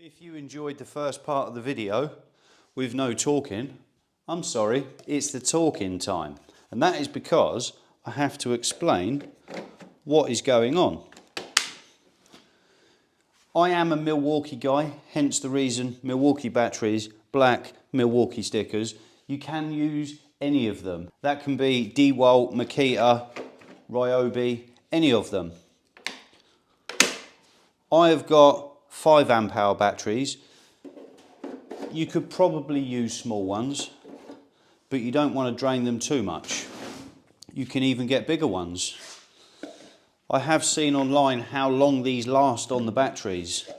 If you enjoyed the first part of the video with no talking, I'm sorry, it's the talking time. And that is because I have to explain what is going on. I am a Milwaukee guy, hence the reason Milwaukee batteries, black Milwaukee stickers. You can use any of them. That can be DeWalt, Makita, Ryobi, any of them. I have got 5 amp hour batteries. You could probably use small ones, but you don't want to drain them too much. You can even get bigger ones. I have seen online how long these last on the batteries.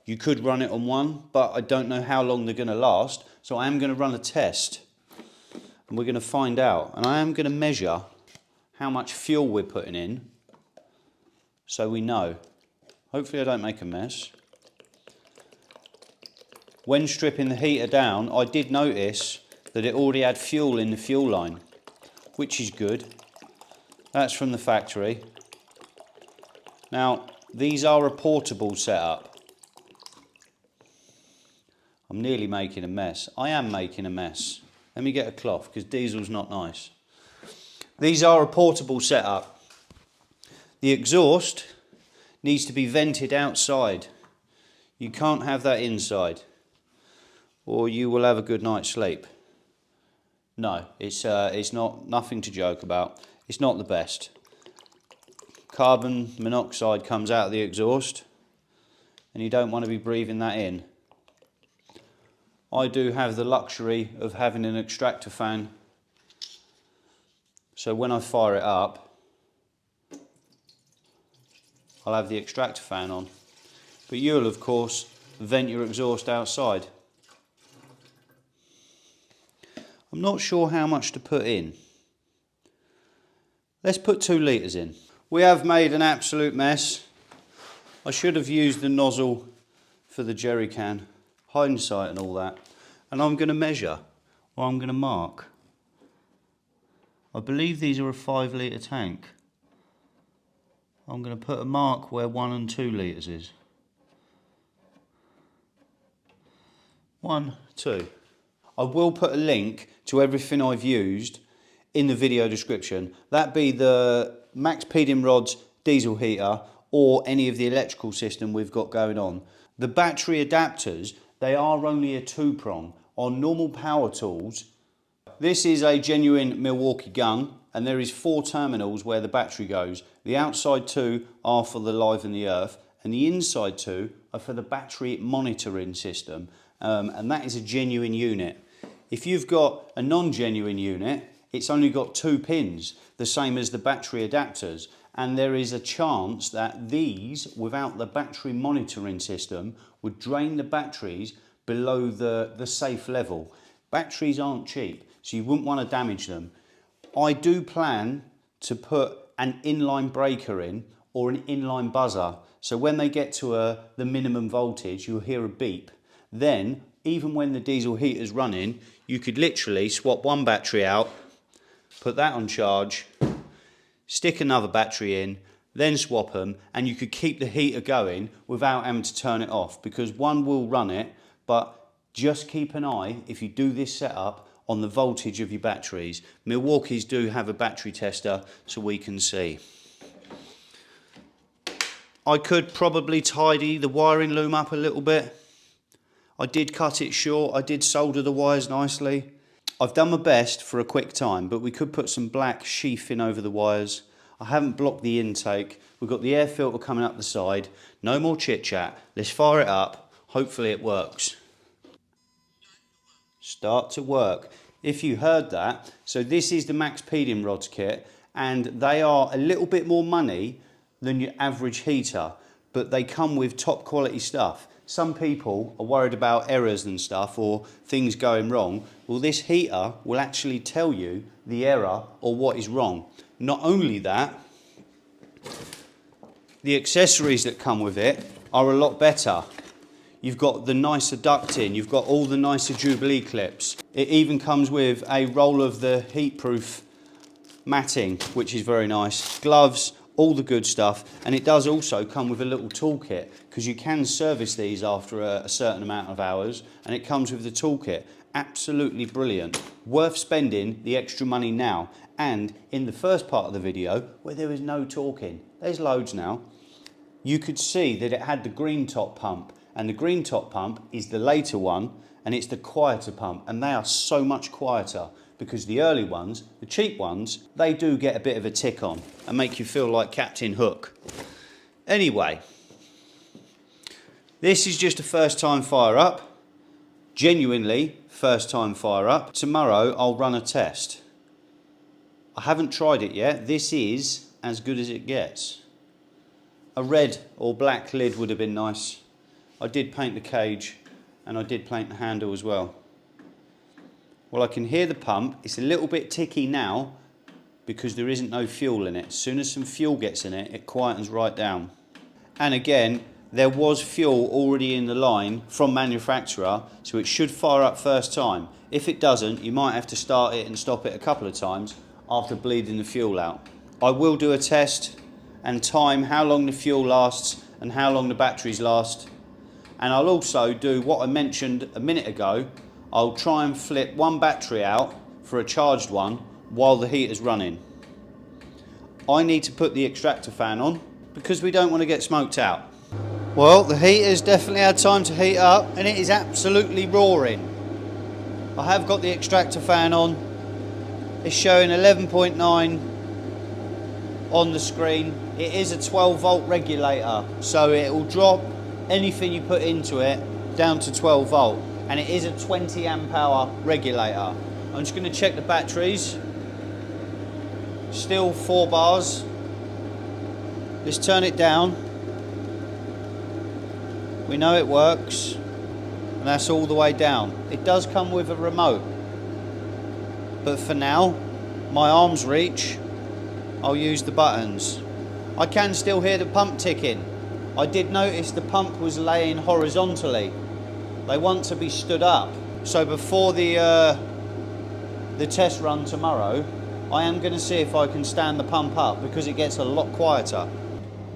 You could run it on one, but I don't know how long they're going to last, so I am going to run a test and we're going to find out. And I am going to measure how much fuel we're putting in so we know. Hopefully I don't make a mess. When stripping the heater down, I did notice that it already had fuel in the fuel line, which is good. That's from the factory. Now, these are a portable setup. I'm nearly making a mess. I am making a mess. Let me get a cloth, because diesel's not nice. These are a portable setup. The exhaust needs to be vented outside. You can't have that inside, or you will have a good night's sleep. No, it's nothing to joke about. It's not the best. Carbon monoxide comes out of the exhaust, and you don't want to be breathing that in. I do have the luxury of having an extractor fan, so when I fire it up, I'll have the extractor fan on. But you'll, of course, vent your exhaust outside. I'm not sure how much to put in. Let's put 2 litres in. We have made an absolute mess. I should have used the nozzle for the jerry can. Hindsight and all that. And I'm going to measure, or I'm going to mark. I believe these are a 5 litre tank. I'm going to put a mark where 1 and 2 litres is. 1, 2. I will put a link to everything I've used in the video description. That be the Max Pedium Rods diesel heater or any of the electrical system we've got going on. The battery adapters, they are only a 2-prong. On normal power tools, this is a genuine Milwaukee gun, and there is 4 terminals where the battery goes. The outside 2 are for the Live and the Earth, and the inside 2 are for the battery monitoring system, and that is a genuine unit. If you've got a non-genuine unit, it's only got 2 pins, the same as the battery adapters, and there is a chance that these, without the battery monitoring system, would drain the batteries below the safe level. Batteries aren't cheap, so you wouldn't want to damage them. I do plan to put an inline breaker in, or an inline buzzer, so when they get to the minimum voltage, you'll hear a beep. Then, even when the diesel heater's running, you could literally swap one battery out, put that on charge, stick another battery in, then swap them, and you could keep the heater going without having to turn it off, because one will run it, but just keep an eye, if you do this setup, on the voltage of your batteries. Milwaukee's do have a battery tester, so we can see. I could probably tidy the wiring loom up a little bit. I did cut it short, I did solder the wires nicely. I've done my best for a quick time, but we could put some black sheathing over the wires. I haven't blocked the intake. We've got the air filter coming up the side. No more chit chat. Let's fire it up. Hopefully it works. Start to work. If you heard that, so this is the Max Pedium Rods kit, and they are a little bit more money than your average heater, but they come with top quality stuff. Some people are worried about errors and stuff, or things going wrong. Well, this heater will actually tell you the error or what is wrong. Not only that, the accessories that come with it are a lot better. You've got the nicer ducting, you've got all the nicer Jubilee clips. It even comes with a roll of the heat-proof matting, which is very nice. Gloves, all the good stuff. And it does also come with a little toolkit, because you can service these after a certain amount of hours, and it comes with the toolkit. Absolutely brilliant. Worth spending the extra money now. And in the first part of the video, where there was no talking, there's loads now, you could see that it had the green top pump, and the green top pump is the later one, and it's the quieter pump, and they are so much quieter, because the early ones, the cheap ones, they do get a bit of a tick on and make you feel like Captain Hook. Anyway, this is just a first time fire up, genuinely first time fire up. Tomorrow I'll run a test. I haven't tried it yet. This is as good as it gets. A red or black lid would have been nice. I did paint the cage and I did paint the handle as well. Well, I can hear the pump. It's a little bit ticky now because there isn't no fuel in it. As soon as some fuel gets in it, it quietens right down. And again, there was fuel already in the line from manufacturer, so it should fire up first time. If it doesn't, you might have to start it and stop it a couple of times after bleeding the fuel out. I will do a test and time how long the fuel lasts and how long the batteries last. And I'll also do what I mentioned a minute ago. I'll try and flip one battery out for a charged one while the heater's running. I need to put the extractor fan on because we don't want to get smoked out. Well, the heater's definitely had time to heat up and it is absolutely roaring. I have got the extractor fan on. It's showing 11.9 on the screen. It is a 12 volt regulator, so it will drop anything you put into it down to 12 volt. And it is a 20 amp hour regulator. I'm just going to check the batteries. Still 4 bars. Let's turn it down. We know it works, and that's all the way down. It does come with a remote, but for now, my arm's reach, I'll use the buttons. I can still hear the pump ticking. I did notice the pump was laying horizontally. They want to be stood up. So before the test run tomorrow, I am going to see if I can stand the pump up because it gets a lot quieter.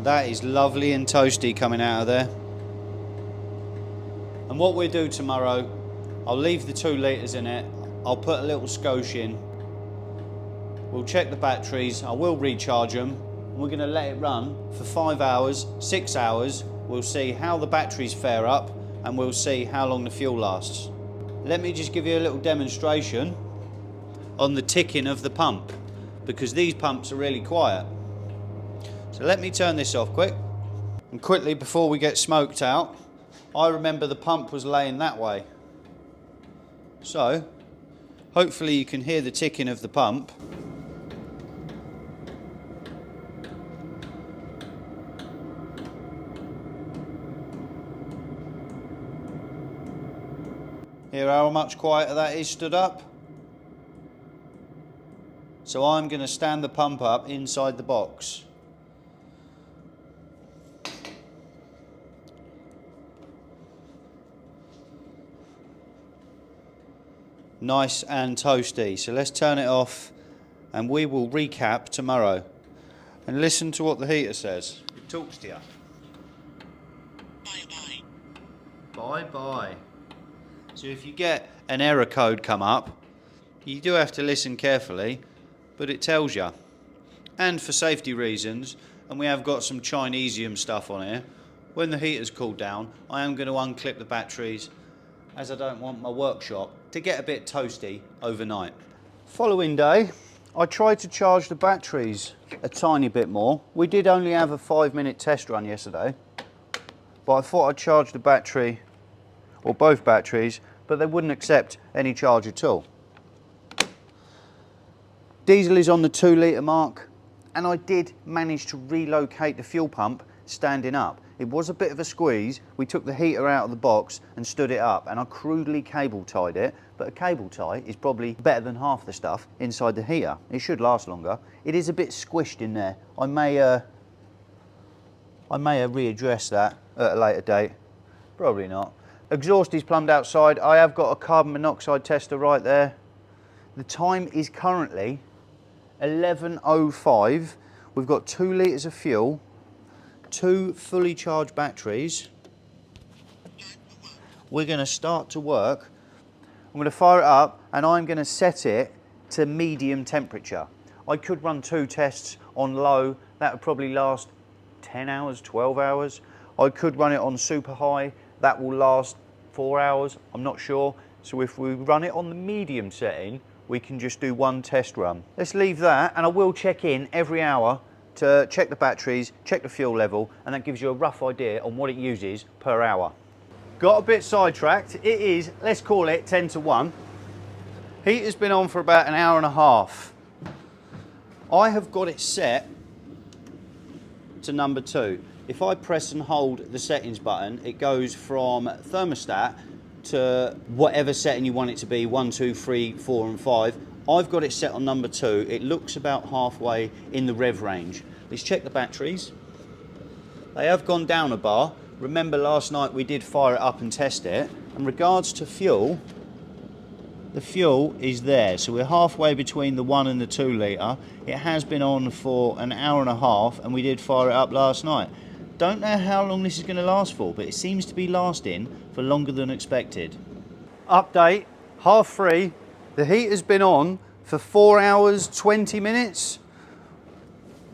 That is lovely and toasty coming out of there. And what we'll do tomorrow, I'll leave the 2 litres in it. I'll put a little skosh in. We'll check the batteries. I will recharge them. And we're going to let it run for 5 hours, 6 hours. We'll see how the batteries fare up and we'll see how long the fuel lasts. Let me just give you a little demonstration on the ticking of the pump because these pumps are really quiet. So let me turn this off quick. And quickly before we get smoked out, I remember the pump was laying that way. So hopefully you can hear the ticking of the pump. Hear how much quieter that is stood up? So I'm going to stand the pump up inside the box. Nice and toasty. So let's turn it off and we will recap tomorrow. And listen to what the heater says. It talks to you. Bye-bye. Bye-bye. So if you get an error code come up, you do have to listen carefully, but it tells you. And for safety reasons, and we have got some Chinesium stuff on here, when the heater's cooled down, I am going to unclip the batteries as I don't want my workshop to get a bit toasty overnight. Following day, I tried to charge the batteries a tiny bit more. We did only have a 5-minute test run yesterday, but I thought I'd charge the battery, or both batteries, but they wouldn't accept any charge at all. Diesel is on the 2 litre mark, and I did manage to relocate the fuel pump standing up. It was a bit of a squeeze. We took the heater out of the box and stood it up, and I crudely cable tied it, but a cable tie is probably better than half the stuff inside the heater. It should last longer. It is a bit squished in there. I may readdress that at a later date. Probably not. Exhaust is plumbed outside. I have got a carbon monoxide tester right there. The time is currently 11:05. We've got 2 litres of fuel, 2 fully charged batteries. We're going to start to work. I'm going to fire it up and I'm going to set it to medium temperature. I could run 2 tests on low. That would probably last 10 hours, 12 hours. I could run it on super high. That will last 4 hours. I'm not sure. So if we run it on the medium setting, we can just do 1 test run. Let's leave that, and I will check in every hour to check the batteries, check the fuel level, and that gives you a rough idea on what it uses per hour. Got a bit sidetracked. It is, let's call it 10 to 1. Heater's been on for about an hour and a half. I have got it set to number 2. If I press and hold the settings button, it goes from thermostat to whatever setting you want it to be, 1, 2, 3, 4 and 5. I've got it set on number 2. It looks about halfway in the rev range. Let's check the batteries. They have gone down a bar. Remember last night we did fire it up and test it. In regards to fuel, the fuel is there. So we're halfway between the 1 and the 2 litre. It has been on for an hour and a half and we did fire it up last night. Don't know how long this is going to last for, but it seems to be lasting for longer than expected. Update, 3:30. The heater's been on for 4 hours, 20 minutes.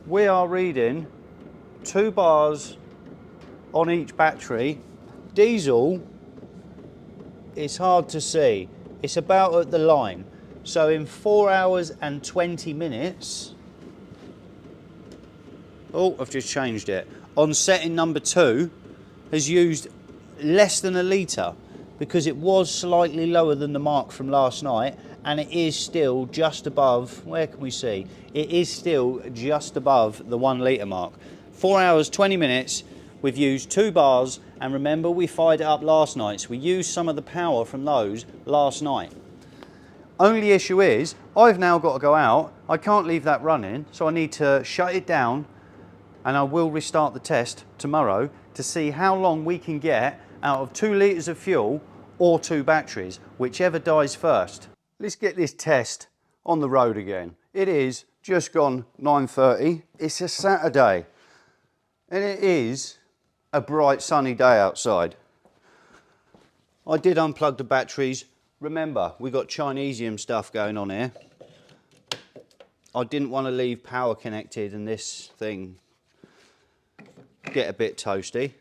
We are reading 2 bars on each battery. Diesel, it's hard to see. It's about at the line. So in 4 hours and 20 minutes, oh, I've just changed it. On setting number 2, has used less than a litre because it was slightly lower than the mark from last night, and it is still just above, where can we see? It is still just above the 1 litre mark. 4 hours, 20 minutes, we've used 2 bars, and remember we fired it up last night, so we used some of the power from those last night. Only issue is, I've now got to go out, I can't leave that running, so I need to shut it down, and I will restart the test tomorrow to see how long we can get out of 2 litres of fuel or 2 batteries, whichever dies first. Let's get this test on the road again. It is just gone 9:30. It's a Saturday and it is a bright sunny day outside. I did unplug the batteries. Remember, we got Chinesium stuff going on here. I didn't want to leave power connected and this thing get a bit toasty.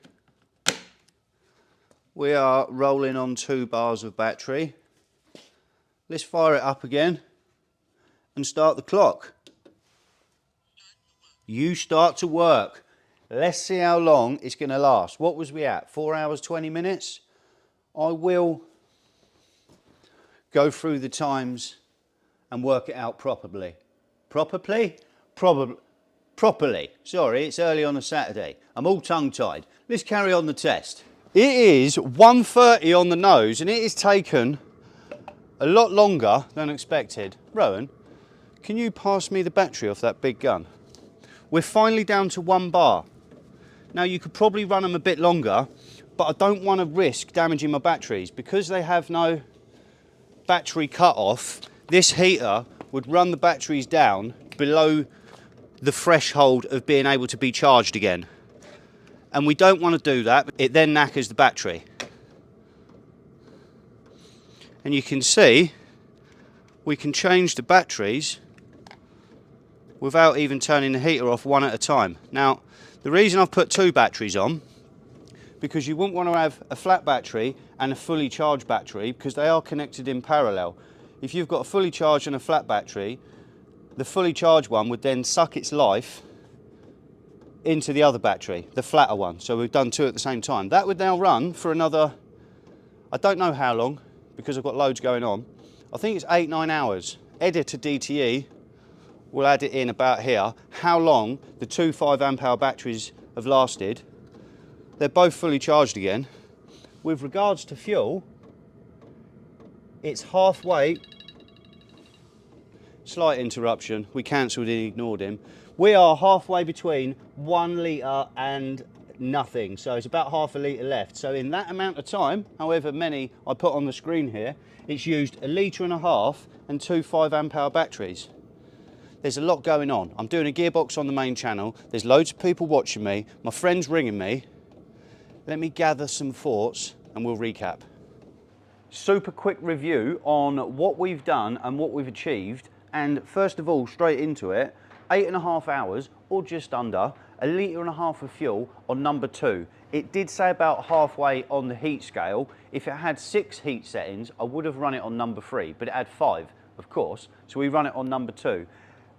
We are rolling on 2 bars of battery. Let's fire it up again and start the clock. You start to work. Let's see how long it's going to last. What was we at? 4 hours, 20 minutes? I will go through the times and work it out properly. Properly? Properly. Sorry, it's early on a Saturday. I'm all tongue-tied. Let's carry on the test. It is 1:30 on the nose and it has taken a lot longer than expected. Rowan, can you pass me the battery off that big gun? We're finally down to 1 bar. Now you could probably run them a bit longer, but I don't want to risk damaging my batteries. Because they have no battery cut-off, this heater would run the batteries down below the threshold of being able to be charged again. And we don't want to do that. It then knackers the battery. And you can see we can change the batteries without even turning the heater off 1 at a time. Now, the reason I've put 2 batteries on, because you wouldn't want to have a flat battery and a fully charged battery because they are connected in parallel. If you've got a fully charged and a flat battery, the fully charged one would then suck its life into the other battery, the flatter one. So we've done 2 at the same time. That would now run for another, I don't know how long, because I've got loads going on. I think it's 8-9 hours. Editor DTE will add it in about here, how long the 2 5 Ah batteries have lasted. They're both fully charged again. With regards to fuel, it's halfway. Slight interruption, we cancelled and ignored him. We are halfway between 1 litre and nothing, so it's about half a litre left. So in that amount of time, however many I put on the screen here, it's used 1.5 litres and 2 5 Ah batteries. there's a lot going on. I'm doing a gearbox on the main channel. There's loads of people watching me. My friend's ringing me. Let me gather some thoughts and we'll recap. Super quick review on what we've done and what we've achieved. And first of all, straight into it, 8.5 hours or just under, 1.5 litres of fuel on number 2. It did say about halfway on the heat scale. If it had 6 heat settings, I would have run it on number 3, but it had 5, of course. So we run it on number 2.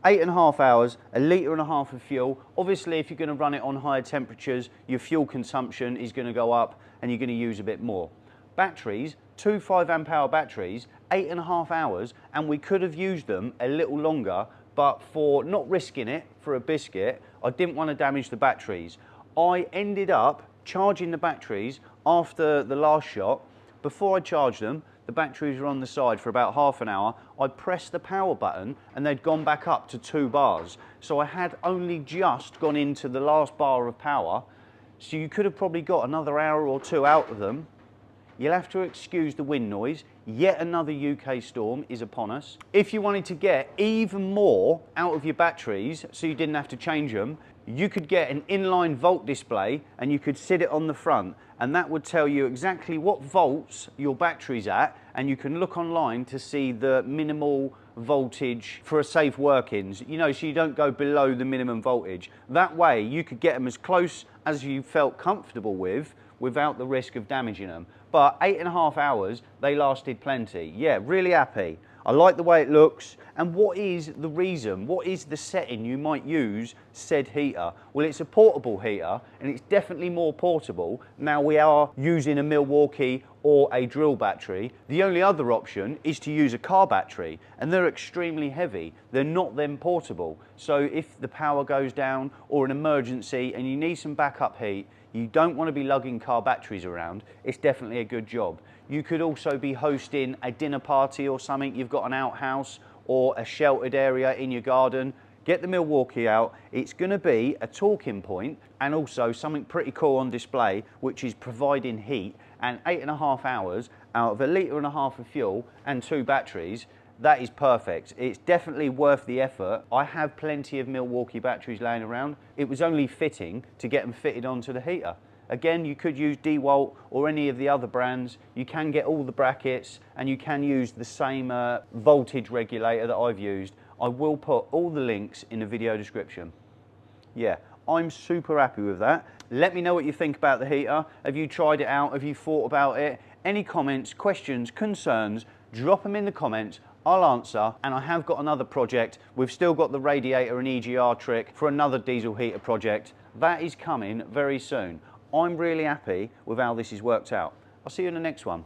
8.5 hours, 1.5 litres of fuel. Obviously, if you're going to run it on higher temperatures, your fuel consumption is going to go up and you're going to use a bit more. Batteries, 2 5-amp-hour batteries, 8.5 hours, and we could have used them a little longer, but for not risking it for a biscuit, I didn't want to damage the batteries. I ended up charging the batteries after the last shot. Before I charged them, the batteries were on the side for about half an hour. I pressed the power button and they'd gone back up to 2 bars. So I had only just gone into the last bar of power. So you could have probably got another hour or 2 out of them. You'll have to excuse the wind noise. Yet another UK storm is upon us. If you wanted to get even more out of your batteries so you didn't have to change them, you could get an inline volt display and you could sit it on the front, and that would tell you exactly what volts your battery's at, and you can look online to see the minimal voltage for a safe workings, you know, so you don't go below the minimum voltage. That way you could get them as close as you felt comfortable with without the risk of damaging them. But 8.5 hours, they lasted plenty. Yeah, really happy. I like the way it looks. And what is the reason? What is the setting you might use said heater? Well, it's a portable heater and it's definitely more portable. Now we are using a Milwaukee or a drill battery. The only other option is to use a car battery, and they're extremely heavy. They're not then portable. So if the power goes down or an emergency and you need some backup heat, you don't want to be lugging car batteries around, it's definitely a good job. You could also be hosting a dinner party or something, you've got an outhouse or a sheltered area in your garden, get the Milwaukee out. It's going to be a talking point and also something pretty cool on display, which is providing heat. And 8.5 hours out of 1.5 litres of fuel and 2 batteries, that is perfect. It's definitely worth the effort. I have plenty of Milwaukee batteries laying around. It was only fitting to get them fitted onto the heater. Again, you could use DeWalt or any of the other brands. You can get all the brackets and you can use the same voltage regulator that I've used. I will put all the links in the video description. Yeah, I'm super happy with that. Let me know what you think about the heater. Have you tried it out? Have you thought about it? Any comments, questions, concerns, drop them in the comments. I'll answer, and I have got another project. We've still got the radiator and EGR trick for another diesel heater project. That is coming very soon. I'm really happy with how this has worked out. I'll see you in the next one.